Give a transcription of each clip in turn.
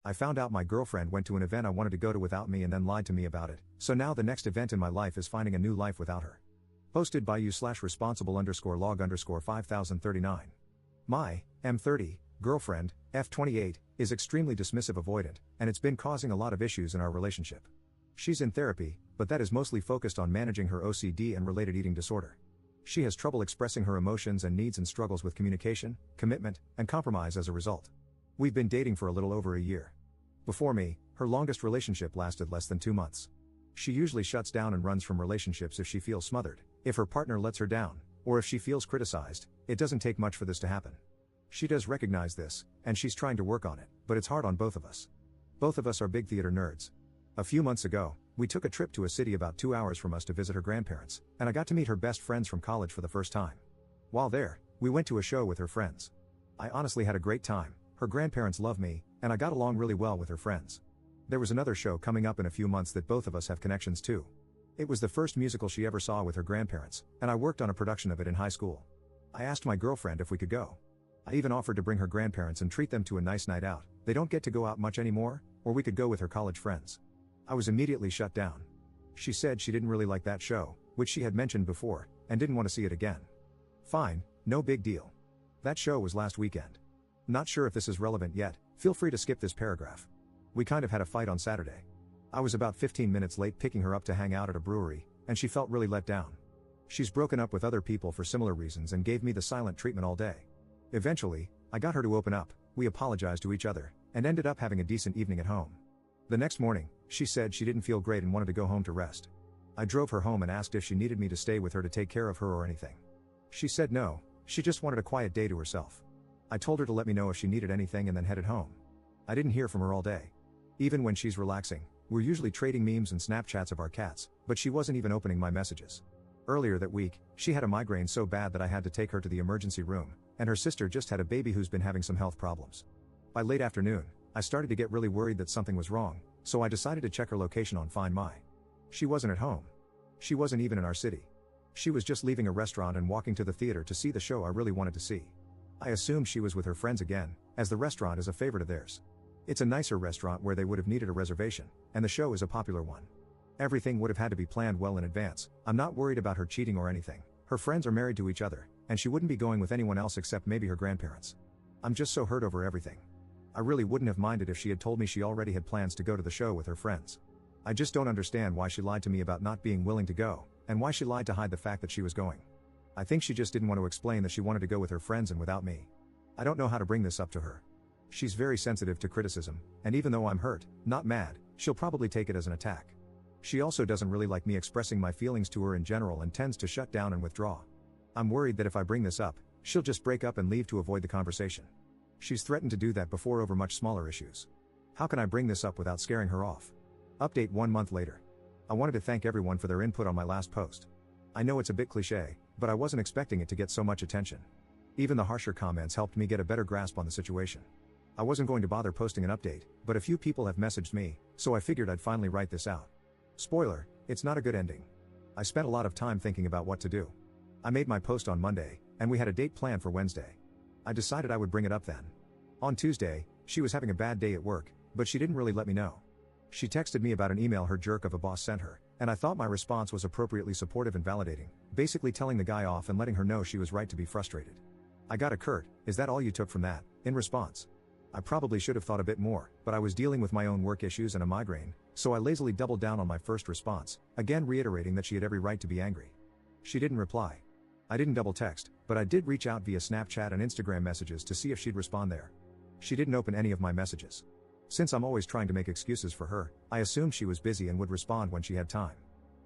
I found out my girlfriend went to an event I wanted to go to without me and then lied to me about it, so now the next event in my life is finding a new life without her. Posted by you/responsible_log_5039. My M30 girlfriend, F28, is extremely dismissive avoidant, and it's been causing a lot of issues in our relationship. She's in therapy, but that is mostly focused on managing her OCD and related eating disorder. She has trouble expressing her emotions and needs and struggles with communication, commitment, and compromise as a result. We've been dating for a little over a year. Before me, her longest relationship lasted less than 2 months. She usually shuts down and runs from relationships if she feels smothered, if her partner lets her down, or if she feels criticized. It doesn't take much for this to happen. She does recognize this, and she's trying to work on it, but it's hard on both of us. Both of us are big theater nerds. A few months ago, we took a trip to a city about 2 hours from us to visit her grandparents, and I got to meet her best friends from college for the first time. While there, we went to a show with her friends. I honestly had a great time. Her grandparents love me, and I got along really well with her friends. There was another show coming up in a few months that both of us have connections to. It was the first musical she ever saw with her grandparents, and I worked on a production of it in high school. I asked my girlfriend if we could go. I even offered to bring her grandparents and treat them to a nice night out. They don't get to go out much anymore, or we could go with her college friends. I was immediately shut down. She said she didn't really like that show, which she had mentioned before, and didn't want to see it again. Fine, no big deal. That show was last weekend. Not sure if this is relevant yet, feel free to skip this paragraph. We kind of had a fight on Saturday. I was about 15 minutes late picking her up to hang out at a brewery, and she felt really let down. She's broken up with other people for similar reasons and gave me the silent treatment all day. Eventually, I got her to open up, we apologized to each other, and ended up having a decent evening at home. The next morning, she said she didn't feel great and wanted to go home to rest. I drove her home and asked if she needed me to stay with her to take care of her or anything. She said no, she just wanted a quiet day to herself. I told her to let me know if she needed anything and then headed home. I didn't hear from her all day. Even when she's relaxing, we're usually trading memes and Snapchats of our cats, but she wasn't even opening my messages. Earlier that week, she had a migraine so bad that I had to take her to the emergency room, and her sister just had a baby who's been having some health problems. By late afternoon, I started to get really worried that something was wrong, so I decided to check her location on Find My. She wasn't at home. She wasn't even in our city. She was just leaving a restaurant and walking to the theater to see the show I really wanted to see. I assumed she was with her friends again, as the restaurant is a favorite of theirs. It's a nicer restaurant where they would have needed a reservation, and the show is a popular one. Everything would have had to be planned well in advance. I'm not worried about her cheating or anything. Her friends are married to each other, and she wouldn't be going with anyone else except maybe her grandparents. I'm just so hurt over everything. I really wouldn't have minded if she had told me she already had plans to go to the show with her friends. I just don't understand why she lied to me about not being willing to go, and why she lied to hide the fact that she was going. I think she just didn't want to explain that she wanted to go with her friends and without me. I don't know how to bring this up to her. She's very sensitive to criticism, and even though I'm hurt, not mad, she'll probably take it as an attack. She also doesn't really like me expressing my feelings to her in general and tends to shut down and withdraw. I'm worried that if I bring this up, she'll just break up and leave to avoid the conversation. She's threatened to do that before over much smaller issues. How can I bring this up without scaring her off? Update 1 month later. I wanted to thank everyone for their input on my last post. I know it's a bit cliche, but I wasn't expecting it to get so much attention. Even the harsher comments helped me get a better grasp on the situation. I wasn't going to bother posting an update, but a few people have messaged me, so I figured I'd finally write this out. Spoiler, it's not a good ending. I spent a lot of time thinking about what to do. I made my post on Monday, and we had a date planned for Wednesday. I decided I would bring it up then. On Tuesday, she was having a bad day at work, but she didn't really let me know. She texted me about an email her jerk of a boss sent her, and I thought my response was appropriately supportive and validating, basically telling the guy off and letting her know she was right to be frustrated. I got a curt, "Is that all you took from that?" in response. I probably should have thought a bit more, but I was dealing with my own work issues and a migraine, so I lazily doubled down on my first response, again reiterating that she had every right to be angry. She didn't reply. I didn't double text, but I did reach out via Snapchat and Instagram messages to see if she'd respond there. She didn't open any of my messages. Since I'm always trying to make excuses for her, I assumed she was busy and would respond when she had time.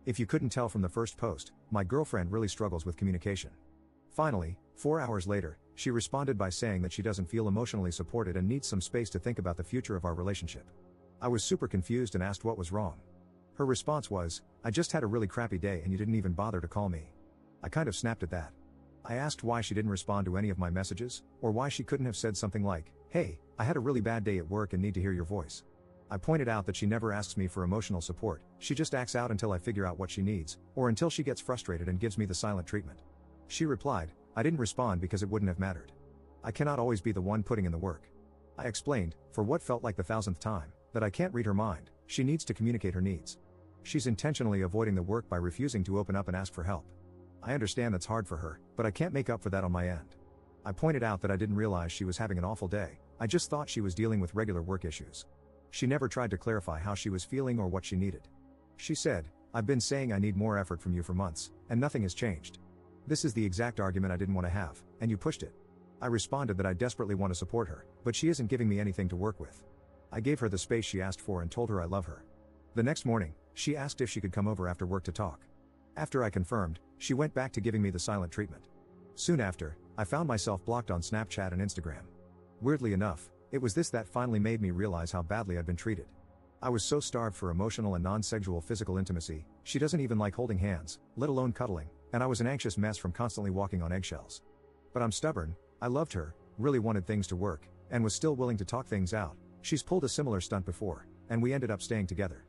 If you couldn't tell from the first post, my girlfriend really struggles with communication. Finally, 4 hours later, she responded by saying that she doesn't feel emotionally supported and needs some space to think about the future of our relationship. I was super confused and asked what was wrong. Her response was, "I just had a really crappy day and you didn't even bother to call me." I kind of snapped at that. I asked why she didn't respond to any of my messages, or why she couldn't have said something like, "Hey, I had a really bad day at work and need to hear your voice." I pointed out that she never asks me for emotional support, she just acts out until I figure out what she needs, or until she gets frustrated and gives me the silent treatment. She replied, "I didn't respond because it wouldn't have mattered. I cannot always be the one putting in the work. I explained, for what felt like the thousandth time, that I can't read her mind, she needs to communicate her needs. She's intentionally avoiding the work by refusing to open up and ask for help. I understand that's hard for her, but I can't make up for that on my end. I pointed out that I didn't realize she was having an awful day, I just thought she was dealing with regular work issues. She never tried to clarify how she was feeling or what she needed. She said, I've been saying I need more effort from you for months, and nothing has changed. This is the exact argument I didn't want to have, and you pushed it. I responded that I desperately want to support her, but she isn't giving me anything to work with. I gave her the space she asked for and told her I love her. The next morning, she asked if she could come over after work to talk. After I confirmed, she went back to giving me the silent treatment. Soon after, I found myself blocked on Snapchat and Instagram. Weirdly enough, it was this that finally made me realize how badly I'd been treated. I was so starved for emotional and non-sexual physical intimacy, she doesn't even like holding hands, let alone cuddling, and I was an anxious mess from constantly walking on eggshells. But I'm stubborn, I loved her, really wanted things to work, and was still willing to talk things out. She's pulled a similar stunt before, and we ended up staying together.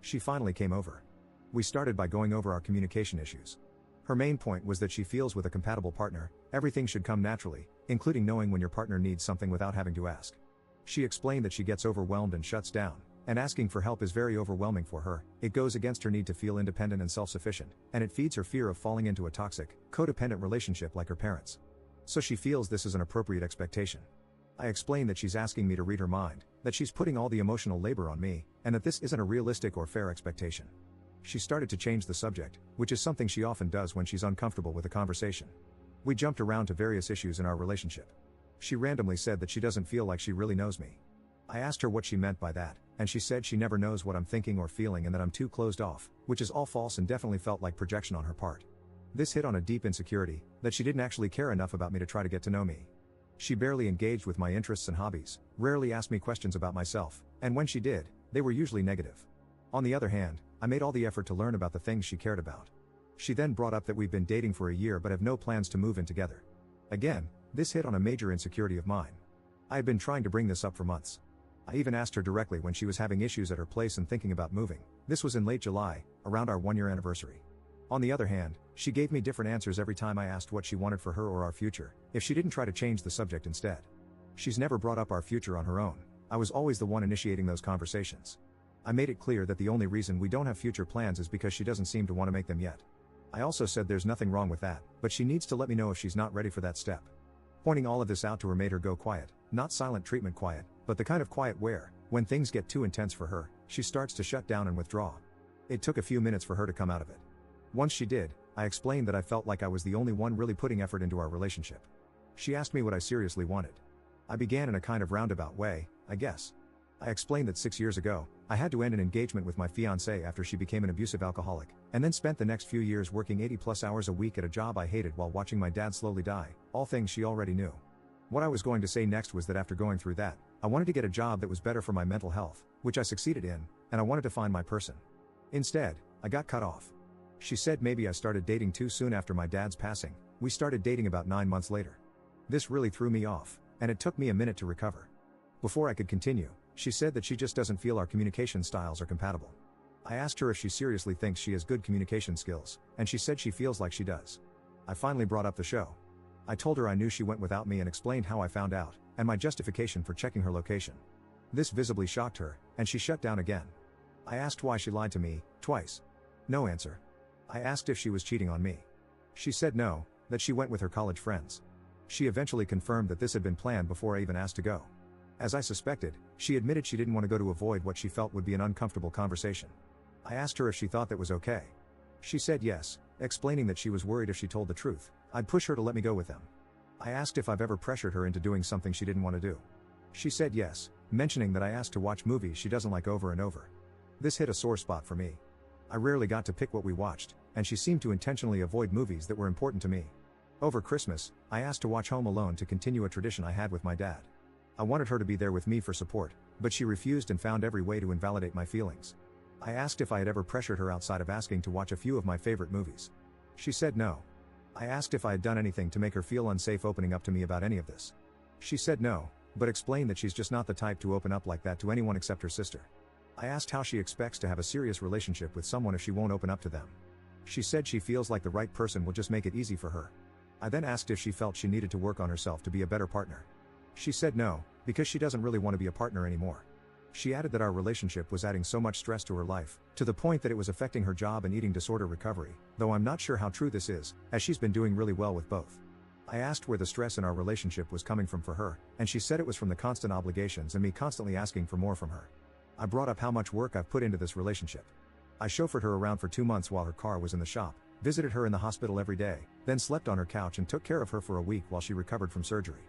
She finally came over. We started by going over our communication issues. Her main point was that she feels with a compatible partner, everything should come naturally, including knowing when your partner needs something without having to ask. She explained that she gets overwhelmed and shuts down, and asking for help is very overwhelming for her. It goes against her need to feel independent and self-sufficient, and it feeds her fear of falling into a toxic, codependent relationship like her parents. So she feels this is an appropriate expectation. I explained that she's asking me to read her mind, that she's putting all the emotional labor on me, and that this isn't a realistic or fair expectation. She started to change the subject, which is something she often does when she's uncomfortable with a conversation. We jumped around to various issues in our relationship. She randomly said that she doesn't feel like she really knows me. I asked her what she meant by that, and she said she never knows what I'm thinking or feeling and that I'm too closed off, which is all false and definitely felt like projection on her part. This hit on a deep insecurity, that she didn't actually care enough about me to try to get to know me. She barely engaged with my interests and hobbies, rarely asked me questions about myself, and when she did, they were usually negative. On the other hand, I made all the effort to learn about the things she cared about. She then brought up that we've been dating for a year but have no plans to move in together. Again, this hit on a major insecurity of mine. I had been trying to bring this up for months. I even asked her directly when she was having issues at her place and thinking about moving. This was in late July, around our 1-year anniversary. On the other hand, she gave me different answers every time I asked what she wanted for her or our future, if she didn't try to change the subject instead. She's never brought up our future on her own. I was always the one initiating those conversations. I made it clear that the only reason we don't have future plans is because she doesn't seem to want to make them yet. I also said there's nothing wrong with that, but she needs to let me know if she's not ready for that step. Pointing all of this out to her made her go quiet, not silent treatment quiet, but the kind of quiet where, when things get too intense for her, she starts to shut down and withdraw. It took a few minutes for her to come out of it. Once she did, I explained that I felt like I was the only one really putting effort into our relationship. She asked me what I seriously wanted. I began in a kind of roundabout way, I guess. I explained that 6 years ago, I had to end an engagement with my fiancée after she became an abusive alcoholic, and then spent the next few years working 80+ hours a week at a job I hated while watching my dad slowly die, all things she already knew. What I was going to say next was that after going through that, I wanted to get a job that was better for my mental health, which I succeeded in, and I wanted to find my person. Instead, I got cut off. She said maybe I started dating too soon after my dad's passing. We started dating about 9 months later. This really threw me off, and it took me a minute to recover. Before I could continue, she said that she just doesn't feel our communication styles are compatible. I asked her if she seriously thinks she has good communication skills, and she said she feels like she does. I finally brought up the show. I told her I knew she went without me and explained how I found out, and my justification for checking her location. This visibly shocked her, and she shut down again. I asked why she lied to me, twice. No answer. I asked if she was cheating on me. She said no, that she went with her college friends. She eventually confirmed that this had been planned before I even asked to go. As I suspected, she admitted she didn't want to go to avoid what she felt would be an uncomfortable conversation. I asked her if she thought that was okay. She said yes, explaining that she was worried if she told the truth, I'd push her to let me go with them. I asked if I've ever pressured her into doing something she didn't want to do. She said yes, mentioning that I asked to watch movies she doesn't like over and over. This hit a sore spot for me. I rarely got to pick what we watched, and she seemed to intentionally avoid movies that were important to me. Over Christmas, I asked to watch Home Alone to continue a tradition I had with my dad. I wanted her to be there with me for support, but she refused and found every way to invalidate my feelings. I asked if I had ever pressured her outside of asking to watch a few of my favorite movies. She said no. I asked if I had done anything to make her feel unsafe opening up to me about any of this. She said no, but explained that she's just not the type to open up like that to anyone except her sister. I asked how she expects to have a serious relationship with someone if she won't open up to them. She said she feels like the right person will just make it easy for her. I then asked if she felt she needed to work on herself to be a better partner. She said no, because she doesn't really want to be a partner anymore. She added that our relationship was adding so much stress to her life, to the point that it was affecting her job and eating disorder recovery, though I'm not sure how true this is, as she's been doing really well with both. I asked where the stress in our relationship was coming from for her, and she said it was from the constant obligations and me constantly asking for more from her. I brought up how much work I've put into this relationship. I chauffeured her around for 2 months while her car was in the shop, visited her in the hospital every day, then slept on her couch and took care of her for a week while she recovered from surgery.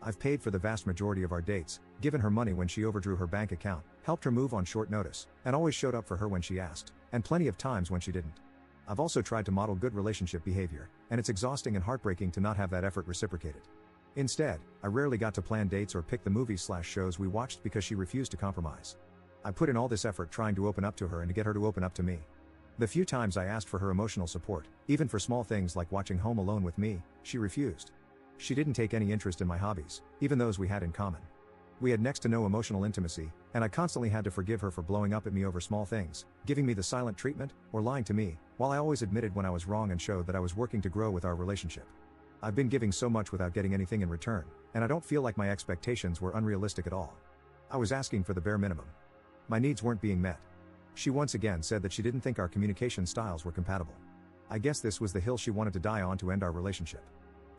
I've paid for the vast majority of our dates, given her money when she overdrew her bank account, helped her move on short notice, and always showed up for her when she asked, and plenty of times when she didn't. I've also tried to model good relationship behavior, and it's exhausting and heartbreaking to not have that effort reciprocated. Instead, I rarely got to plan dates or pick the movies/shows we watched because she refused to compromise. I put in all this effort trying to open up to her and to get her to open up to me. The few times I asked for her emotional support, even for small things like watching Home Alone with me, she refused. She didn't take any interest in my hobbies, even those we had in common. We had next to no emotional intimacy, and I constantly had to forgive her for blowing up at me over small things, giving me the silent treatment, or lying to me, while I always admitted when I was wrong and showed that I was working to grow with our relationship. I've been giving so much without getting anything in return, and I don't feel like my expectations were unrealistic at all. I was asking for the bare minimum. My needs weren't being met. She once again said that she didn't think our communication styles were compatible. I guess this was the hill she wanted to die on to end our relationship.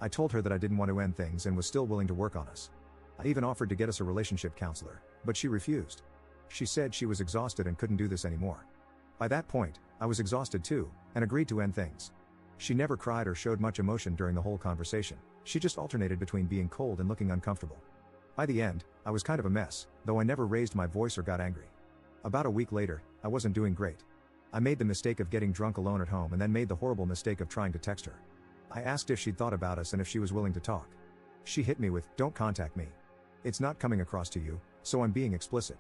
I told her that I didn't want to end things and was still willing to work on us. I even offered to get us a relationship counselor, but she refused. She said she was exhausted and couldn't do this anymore. By that point, I was exhausted too, and agreed to end things. She never cried or showed much emotion during the whole conversation. She just alternated between being cold and looking uncomfortable. By the end, I was kind of a mess, though I never raised my voice or got angry. About a week later, I wasn't doing great. I made the mistake of getting drunk alone at home and then made the horrible mistake of trying to text her. I asked if she'd thought about us and if she was willing to talk. She hit me with, "Don't contact me. It's not coming across to you, so I'm being explicit.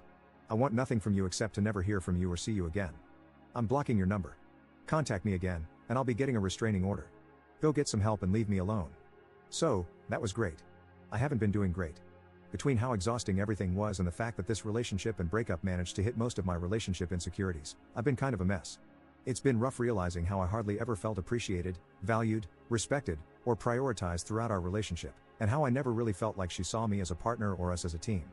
I want nothing from you except to never hear from you or see you again. I'm blocking your number. Contact me again, and I'll be getting a restraining order. Go get some help and leave me alone." So, that was great. I haven't been doing great. Between how exhausting everything was and the fact that this relationship and breakup managed to hit most of my relationship insecurities, I've been kind of a mess. It's been rough realizing how I hardly ever felt appreciated, valued, respected, or prioritized throughout our relationship, and how I never really felt like she saw me as a partner or us as a team.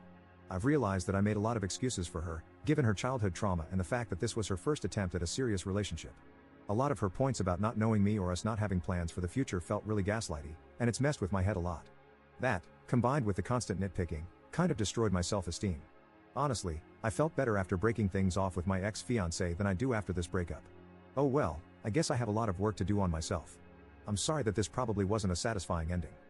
I've realized that I made a lot of excuses for her, given her childhood trauma and the fact that this was her first attempt at a serious relationship. A lot of her points about not knowing me or us not having plans for the future felt really gaslighty, and it's messed with my head a lot. That, combined with the constant nitpicking, kind of destroyed my self-esteem. Honestly, I felt better after breaking things off with my ex-fiancée than I do after this breakup. Oh well, I guess I have a lot of work to do on myself. I'm sorry that this probably wasn't a satisfying ending.